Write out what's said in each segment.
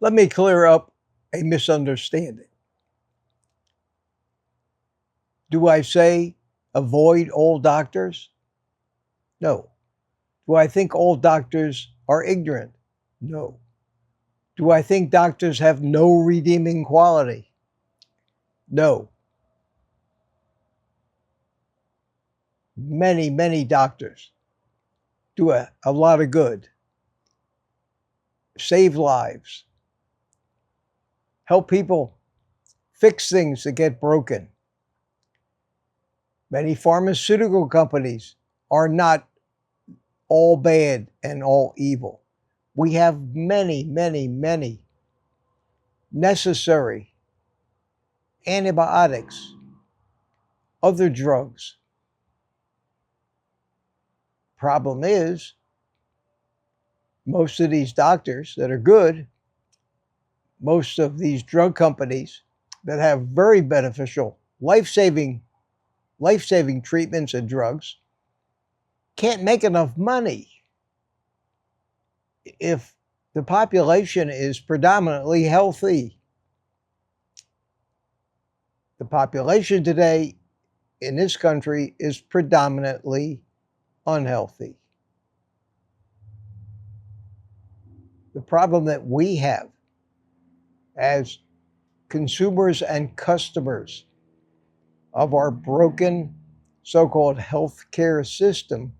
Let me clear up a misunderstanding. Do I say avoid all doctors? No. Do I think all doctors are ignorant? No. Do I think doctors have no redeeming quality? No. Many doctors do a lot of good, save lives, help people fix things that get broken. Many pharmaceutical companies are not all bad and all evil. We have many necessary antibiotics, other drugs. Problem is, most of these doctors that are good, most of these drug companies that have very beneficial, life-saving treatments and drugs can't make enough money. If the population is predominantly healthy, the population today in this country is predominantly unhealthy. The problem that we have as consumers and customers of our broken so-called healthcare system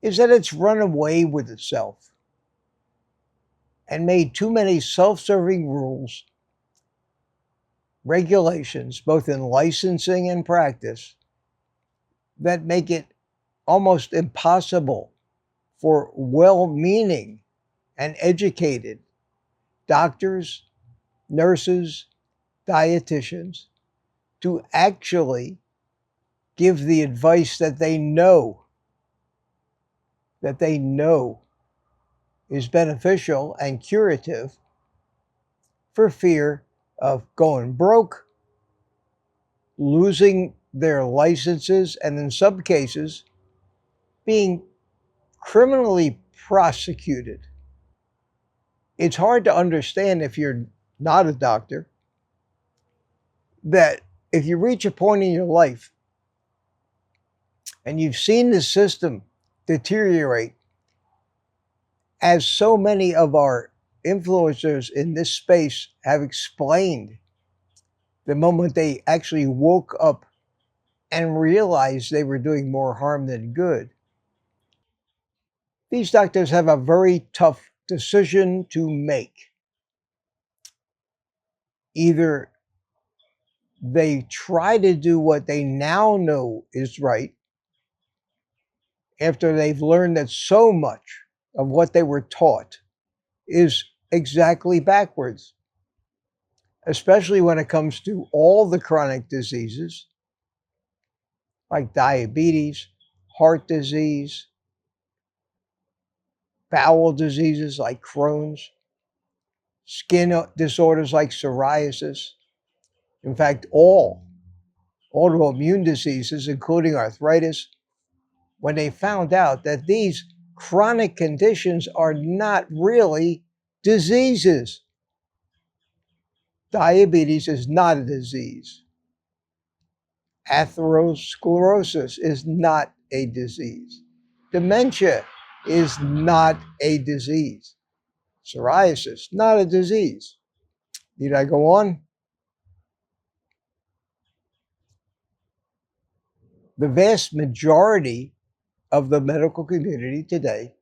is that it's run away with itself and made too many self-serving rules, regulations, both in licensing and practice, that make it almost impossible for well-meaning and educated doctors, nurses, dietitians to actually give the advice that they know is beneficial and curative, for fear of going broke, losing their licenses, and in some cases being criminally prosecuted. It's hard to understand, if you're not a doctor, that if you reach a point in your life and you've seen the system deteriorate, as so many of our influencers in this space have explained, the moment they actually woke up and realized they were doing more harm than good, these doctors have a very tough decision to make. Either they try to do what they now know is right, after they've learned that so much of what they were taught is exactly backwards, especially when it comes to all the chronic diseases like diabetes, heart disease, bowel diseases like Crohn's, skin disorders like psoriasis. In fact, all autoimmune diseases, including arthritis, when they found out that these chronic conditions are not really diseases. Diabetes is not a disease. Atherosclerosis is not a disease. Dementia is not a disease. Psoriasis, not a disease. Need I go on? The vast majority of the medical community today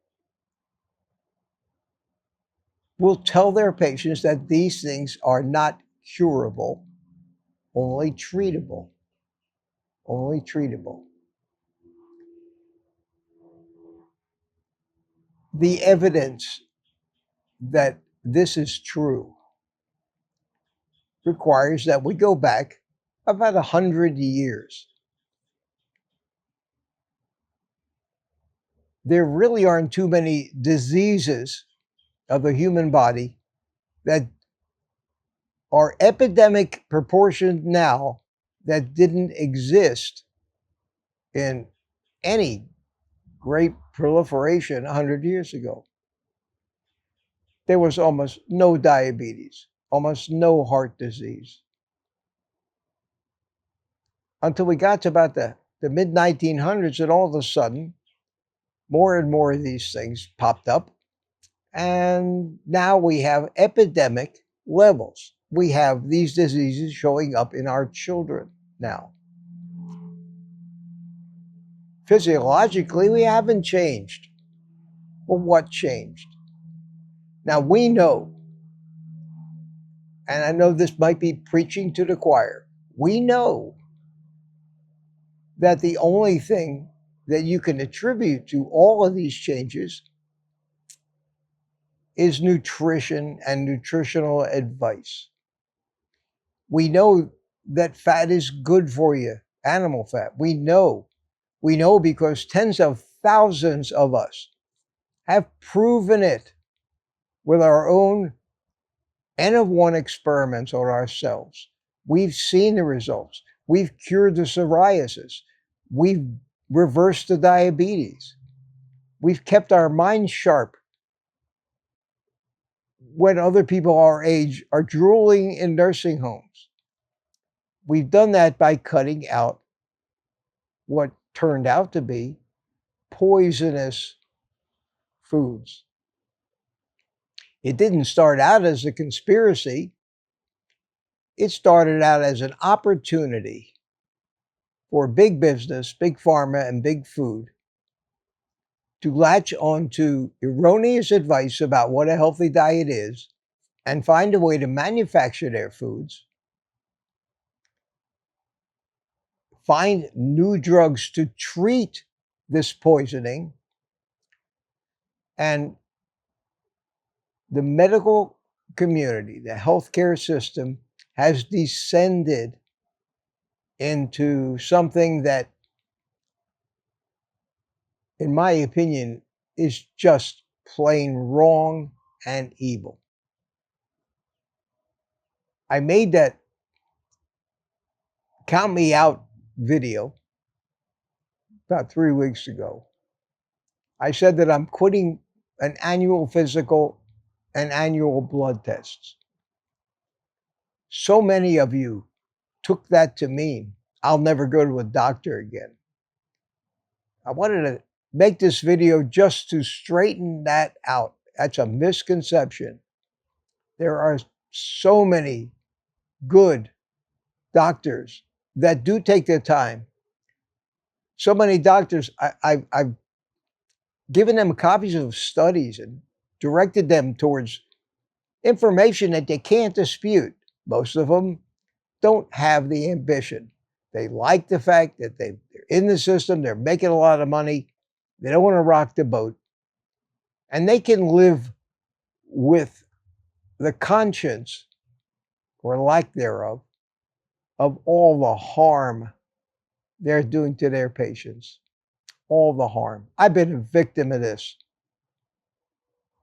will tell their patients that these things are not curable, only treatable. Only treatable. The evidence that this is true requires that we go back about 100 years. There really aren't too many diseases of the human body that are epidemic proportions now that didn't exist in any great proliferation 100 years ago. there was almost no diabetes, almost no heart disease. Until we got to about the mid-1900s, and all of a sudden, more and more of these things popped up. And now we have epidemic levels. We have these diseases showing up in our children now. Physiologically, we haven't changed. Well, what changed? Now we know, and I know this might be preaching to the choir, we know that the only thing that you can attribute to all of these changes is nutrition and nutritional advice. We know that fat is good for you, animal fat. We know because tens of thousands of us have proven it with our own N of 1 experiments on ourselves. We've seen the results. We've cured the psoriasis. We've reversed the diabetes. We've kept our minds sharp when other people our age are drooling in nursing homes. We've done that by cutting out what turned out to be poisonous foods. It didn't start out as a conspiracy. It started out as an opportunity for big business, big pharma, and big food to latch onto erroneous advice about what a healthy diet is and find a way to manufacture their foods, find new drugs to treat this poisoning, and the medical community, the healthcare system, has descended into something that, in my opinion, is just plain wrong and evil. I made that count me out video about 3 weeks ago. I said that I'm quitting an annual physical and annual blood tests. So many of you took that to mean I'll never go to a doctor again. I wanted to make this video just to straighten that out. That's a misconception. There are so many good doctors that do take their time. So many doctors, I've given them copies of studies and directed them towards information that they can't dispute. Most of them don't have the ambition. They like the fact that they're in the system, they're making a lot of money, they don't want to rock the boat, and they can live with the conscience, or lack thereof, of all the harm they're doing to their patients. All the harm. I've been a victim of this.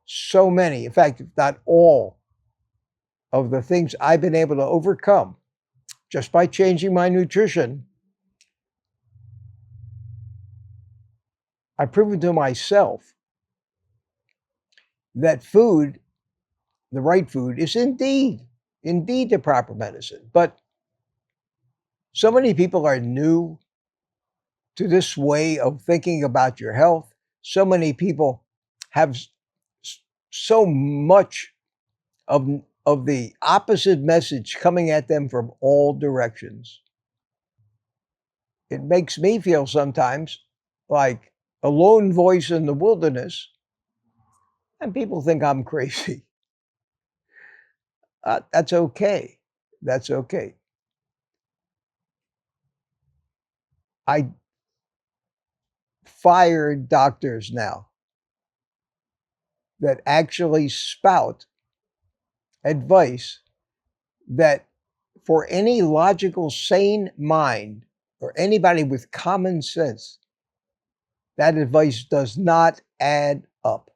So many, in fact, if not all, of the things I've been able to overcome just by changing my nutrition, I've proven to myself that food, the right food, is indeed the proper medicine. But so many people are new to this way of thinking about your health. So many people have so much of the opposite message coming at them from all directions. It makes me feel sometimes like a lone voice in the wilderness, and people think I'm crazy. That's okay. That's okay. I fire doctors now that actually spout advice that, for any logical, sane mind or anybody with common sense, that advice does not add up.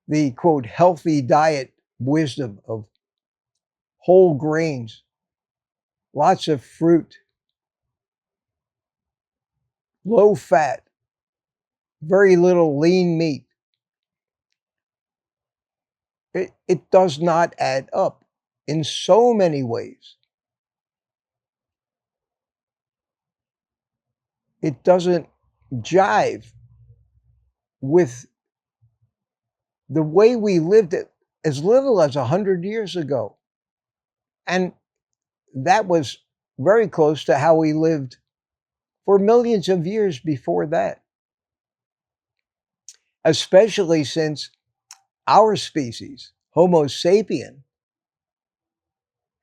The, quote, healthy diet wisdom of whole grains, lots of fruit, low fat, very little lean meat, It does not add up in so many ways. It doesn't jive with the way we lived it as little as 100 years ago. And that was very close to how we lived for millions of years before that, especially since our species, Homo sapien,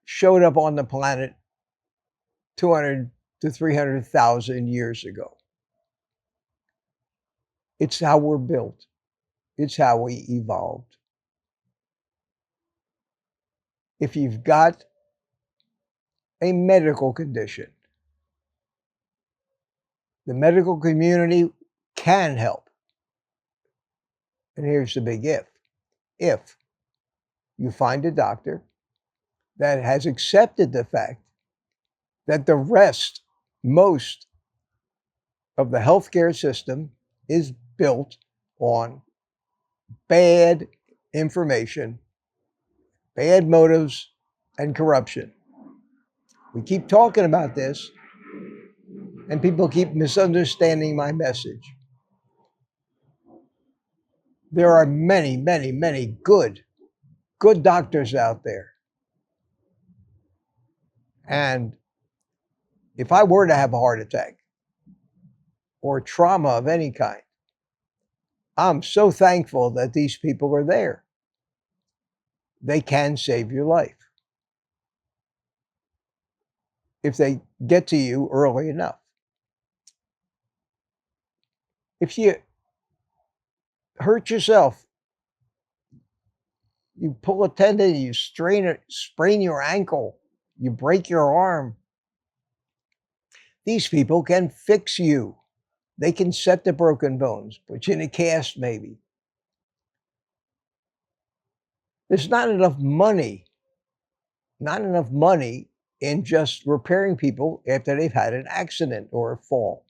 showed up on the planet 200 to 300,000 years ago. It's how we're built. It's how we evolved. If you've got a medical condition, the medical community can help. And here's the big if. If you find a doctor that has accepted the fact that the most of the healthcare system is built on bad information, bad motives, and corruption. We keep talking about this, and people keep misunderstanding my message. There are many, many, many good doctors out there. And if I were to have a heart attack or trauma of any kind, I'm so thankful that these people are there. They can save your life if they get to you early enough. If you hurt yourself, you pull a tendon, you sprain your ankle, you break your arm, these people can fix you. They can set the broken bones, put you in a cast maybe. There's not enough money in just repairing people after they've had an accident or a fall.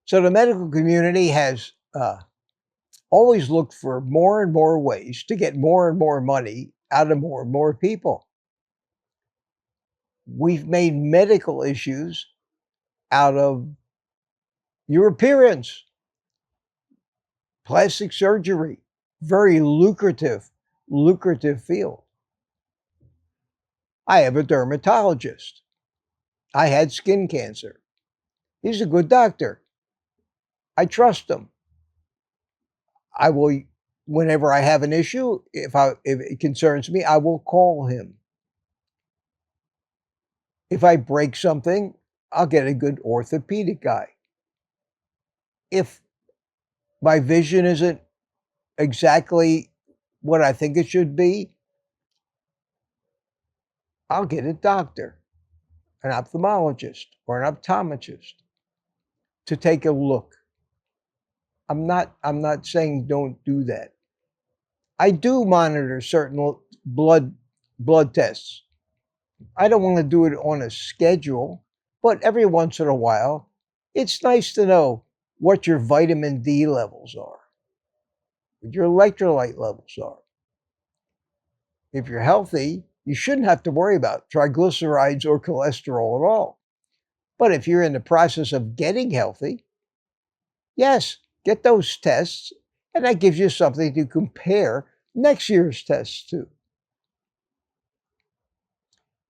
So the medical community has always looked for more and more ways to get more and more money out of more and more people. We've made medical issues out of your appearance. Plastic surgery, very lucrative field. I have a dermatologist. I had skin cancer. He's a good doctor. I trust him. I will, whenever I have an issue, if it concerns me, I will call him. If I break something, I'll get a good orthopedic guy. If my vision isn't exactly what I think it should be, I'll get a doctor, an ophthalmologist or an optometrist to take a look. I'm not saying don't do that. I do monitor certain blood tests. I don't want to do it on a schedule, but every once in a while, it's nice to know what your vitamin D levels are, what your electrolyte levels are. If you're healthy, you shouldn't have to worry about triglycerides or cholesterol at all. But if you're in the process of getting healthy, yes, get those tests, and that gives you something to compare next year's tests to.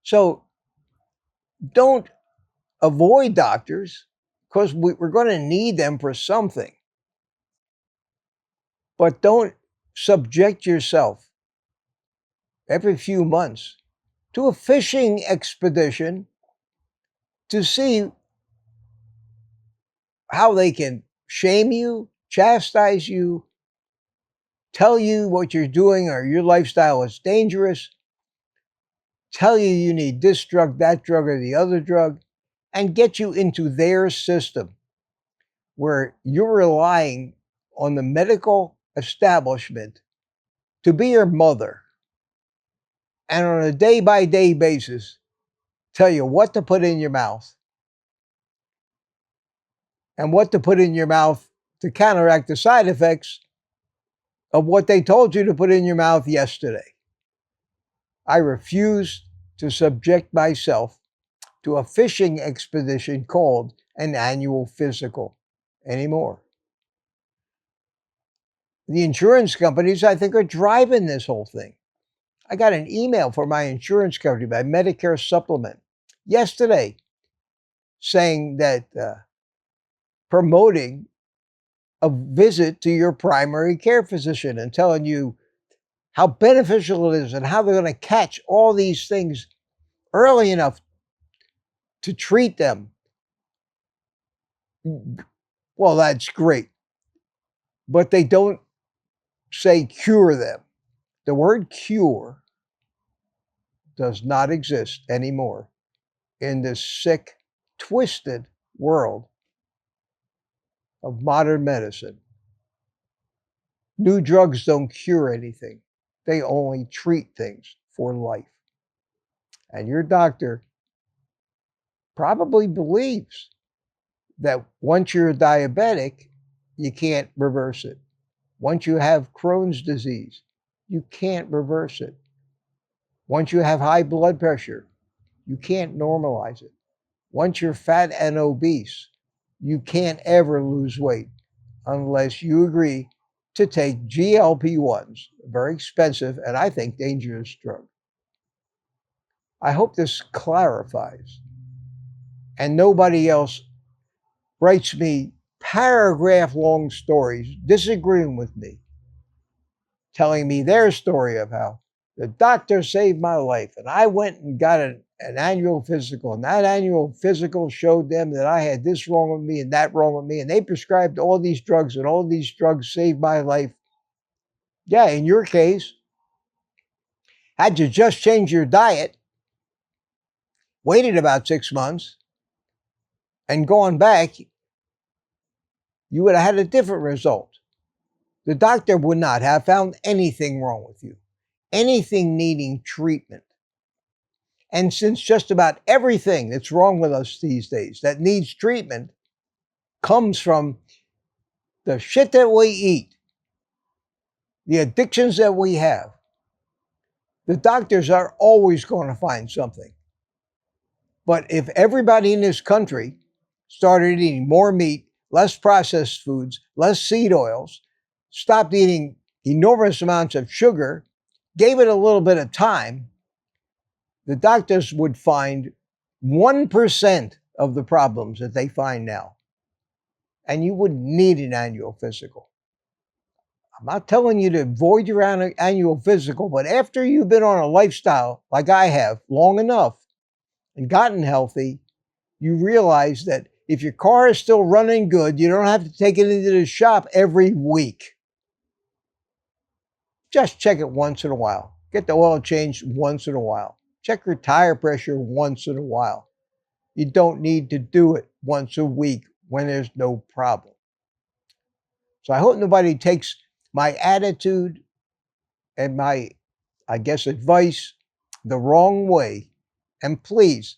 So don't avoid doctors, because we're going to need them for something. But don't subject yourself every few months to a fishing expedition to see how they can shame you, chastise you, tell you what you're doing or your lifestyle is dangerous, tell you you need this drug, that drug, or the other drug, and get you into their system where you're relying on the medical establishment to be your mother, and on a day-by-day basis tell you what to put in your mouth and what to put in your mouth to counteract the side effects of what they told you to put in your mouth yesterday. I refuse to subject myself to a fishing expedition called an annual physical anymore. The insurance companies, I think, are driving this whole thing. I got an email from my insurance company, my Medicare supplement, yesterday saying that promoting a visit to your primary care physician and telling you how beneficial it is and how they're going to catch all these things early enough to treat them. Well, that's great. But they don't say cure them. The word cure does not exist anymore in this sick, twisted world of modern medicine. New drugs don't cure anything. They only treat things for life. And your doctor probably believes that once you're diabetic, you can't reverse it. Once you have Crohn's disease, you can't reverse it. Once you have high blood pressure, you can't normalize it. Once you're fat and obese, you can't ever lose weight unless you agree to take GLP-1s, a very expensive and I think dangerous drug. I hope this clarifies. And nobody else writes me paragraph-long stories disagreeing with me, telling me their story of how the doctor saved my life and I went and got an annual physical, and that annual physical showed them that I had this wrong with me and that wrong with me, and they prescribed all these drugs and all these drugs saved my life. Yeah, in your case, had you just changed your diet, waited about 6 months, and gone back, you would have had a different result. The doctor would not have found anything wrong with you, anything needing treatment. And since just about everything that's wrong with us these days that needs treatment comes from the shit that we eat, the addictions that we have, the doctors are always going to find something. But if everybody in this country started eating more meat, less processed foods, less seed oils, stopped eating enormous amounts of sugar, gave it a little bit of time, the doctors would find 1% of the problems that they find now. And you wouldn't need an annual physical. I'm not telling you to avoid your annual physical, but after you've been on a lifestyle like I have long enough and gotten healthy, you realize that if your car is still running good, you don't have to take it into the shop every week. Just check it once in a while. Get the oil changed once in a while. Check your tire pressure once in a while. You don't need to do it once a week when there's no problem. So I hope nobody takes my attitude and my, I guess, advice the wrong way. And please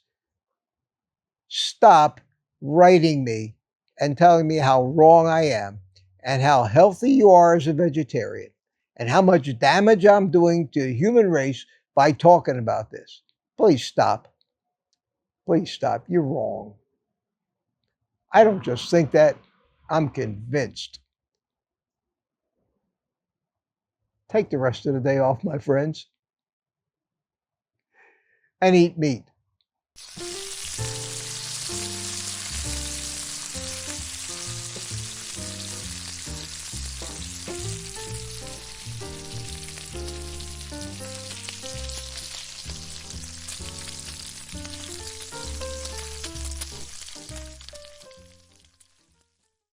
stop writing me and telling me how wrong I am and how healthy you are as a vegetarian and how much damage I'm doing to the human race by talking about this. Please stop. Please stop. You're wrong. I don't just think that, I'm convinced. Take the rest of the day off, my friends, and eat meat.